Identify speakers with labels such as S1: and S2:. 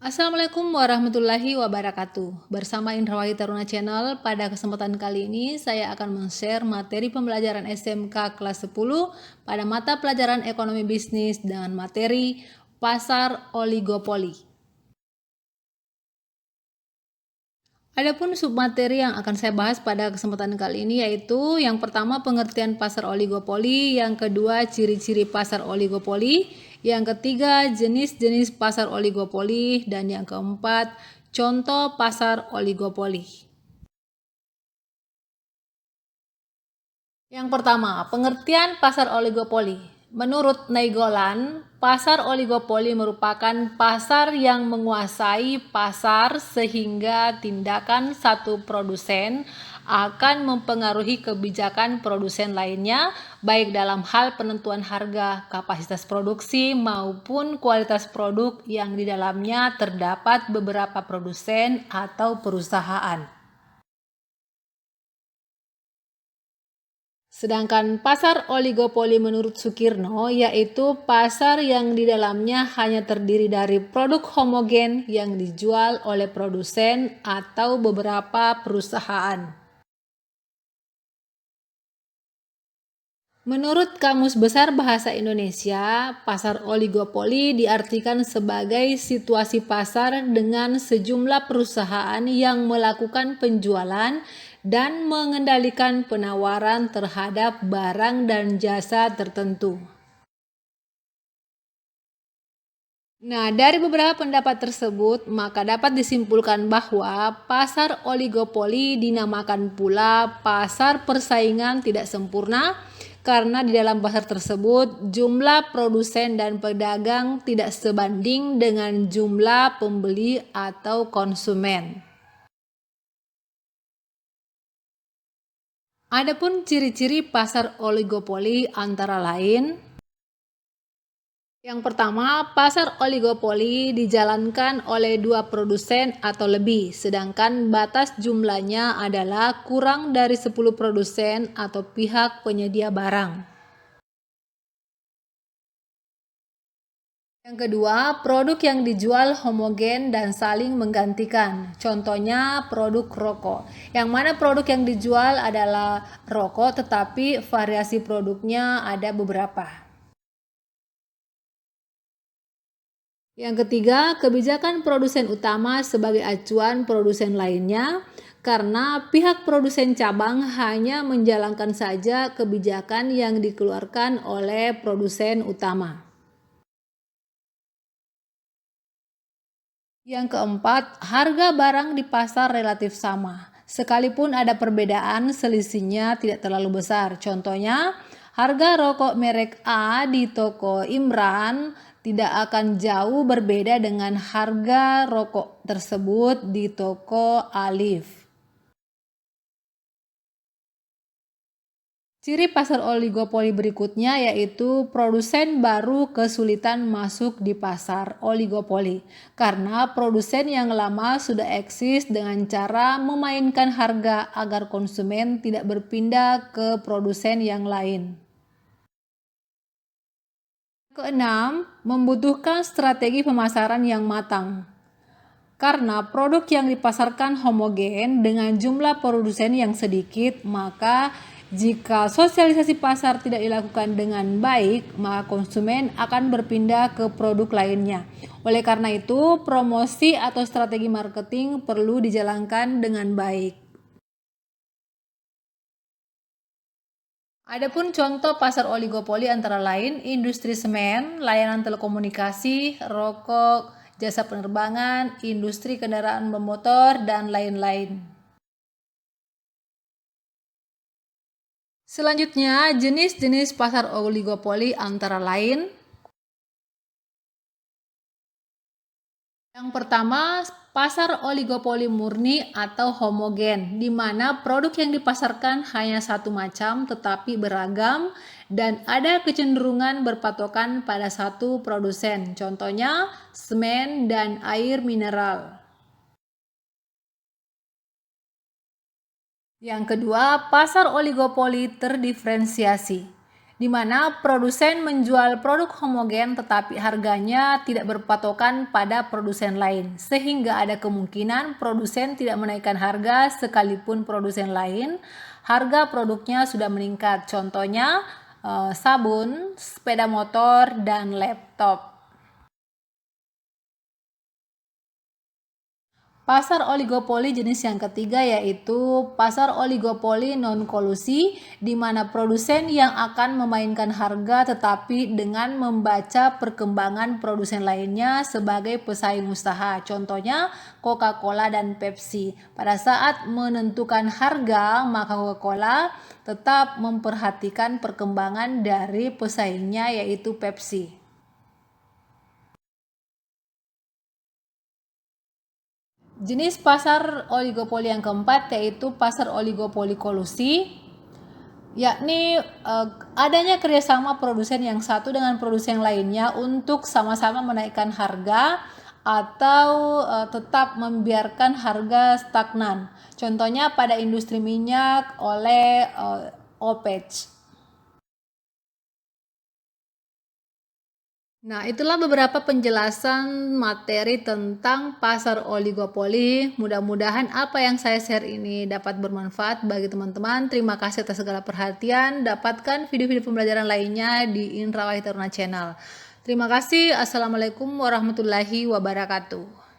S1: Assalamualaikum warahmatullahi wabarakatuh. Bersama Indrawahi Taruna Channel, pada kesempatan kali ini saya akan men-share materi pembelajaran SMK kelas 10 pada mata pelajaran ekonomi bisnis dengan materi pasar oligopoli. Adapun submateri yang akan saya bahas pada kesempatan kali ini yaitu yang pertama pengertian pasar oligopoli, yang kedua ciri-ciri pasar oligopoli, yang ketiga jenis-jenis pasar oligopoli, dan yang keempat contoh pasar oligopoli. Yang pertama, pengertian pasar oligopoli. Menurut Nainggolan, pasar oligopoli merupakan pasar yang menguasai pasar sehingga tindakan satu produsen akan mempengaruhi kebijakan produsen lainnya, baik dalam hal penentuan harga, kapasitas produksi, maupun kualitas produk yang di dalamnya terdapat beberapa produsen atau perusahaan. Sedangkan pasar oligopoli menurut Sukirno yaitu pasar yang di dalamnya hanya terdiri dari produk homogen yang dijual oleh produsen atau beberapa perusahaan. Menurut Kamus Besar Bahasa Indonesia, pasar oligopoli diartikan sebagai situasi pasar dengan sejumlah perusahaan yang melakukan penjualan dan mengendalikan penawaran terhadap barang dan jasa tertentu. Nah, dari beberapa pendapat tersebut, maka dapat disimpulkan bahwa pasar oligopoli dinamakan pula pasar persaingan tidak sempurna karena di dalam pasar tersebut jumlah produsen dan pedagang tidak sebanding dengan jumlah pembeli atau konsumen. Adapun ciri-ciri pasar oligopoli antara lain: yang pertama, pasar oligopoli dijalankan oleh dua produsen atau lebih, sedangkan batas jumlahnya adalah kurang dari 10 produsen atau pihak penyedia barang. Yang kedua, produk yang dijual homogen dan saling menggantikan. Contohnya produk rokok, yang mana produk yang dijual adalah rokok tetapi variasi produknya ada beberapa. Yang ketiga, kebijakan produsen utama sebagai acuan produsen lainnya, karena pihak produsen cabang hanya menjalankan saja kebijakan yang dikeluarkan oleh produsen utama. Yang keempat, harga barang di pasar relatif sama. Sekalipun ada perbedaan, selisihnya tidak terlalu besar. Contohnya, harga rokok merek A di toko Imran tidak akan jauh berbeda dengan harga rokok tersebut di toko Alif. Ciri pasar oligopoli berikutnya yaitu produsen baru kesulitan masuk di pasar oligopoli karena produsen yang lama sudah eksis dengan cara memainkan harga agar konsumen tidak berpindah ke produsen yang lain. Keenam, membutuhkan strategi pemasaran yang matang. Karena produk yang dipasarkan homogen dengan jumlah produsen yang sedikit, maka jika sosialisasi pasar tidak dilakukan dengan baik, maka konsumen akan berpindah ke produk lainnya. Oleh karena itu, promosi atau strategi marketing perlu dijalankan dengan baik. Adapun contoh pasar oligopoli antara lain industri semen, layanan telekomunikasi, rokok, jasa penerbangan, industri kendaraan bermotor, dan lain-lain. Selanjutnya, jenis-jenis pasar oligopoli antara lain: yang pertama, pasar oligopoli murni atau homogen, di mana produk yang dipasarkan hanya satu macam tetapi beragam dan ada kecenderungan berpatokan pada satu produsen. Contohnya, semen dan air mineral. Yang kedua, pasar oligopoli terdiferensiasi, di mana produsen menjual produk homogen tetapi harganya tidak berpatokan pada produsen lain, sehingga ada kemungkinan produsen tidak menaikkan harga sekalipun produsen lain harga produknya sudah meningkat. Contohnya sabun, sepeda motor, dan laptop. Pasar oligopoli jenis yang ketiga yaitu pasar oligopoli non-kolusi, di mana produsen yang akan memainkan harga tetapi dengan membaca perkembangan produsen lainnya sebagai pesaing usaha. Contohnya Coca-Cola dan Pepsi. Pada saat menentukan harga, maka Coca-Cola tetap memperhatikan perkembangan dari pesaingnya yaitu Pepsi. Jenis pasar oligopoli yang keempat yaitu pasar oligopoli kolusi, yakni adanya kerjasama produsen yang satu dengan produsen lainnya untuk sama-sama menaikkan harga atau tetap membiarkan harga stagnan. Contohnya pada industri minyak oleh OPEC. Nah, itulah beberapa penjelasan materi tentang pasar oligopoli. Mudah-mudahan apa yang saya share ini dapat bermanfaat bagi teman-teman. Terima kasih atas segala perhatian. Dapatkan video-video pembelajaran lainnya di Indra Wahid Taruna Channel. Terima kasih. Assalamualaikum warahmatullahi wabarakatuh.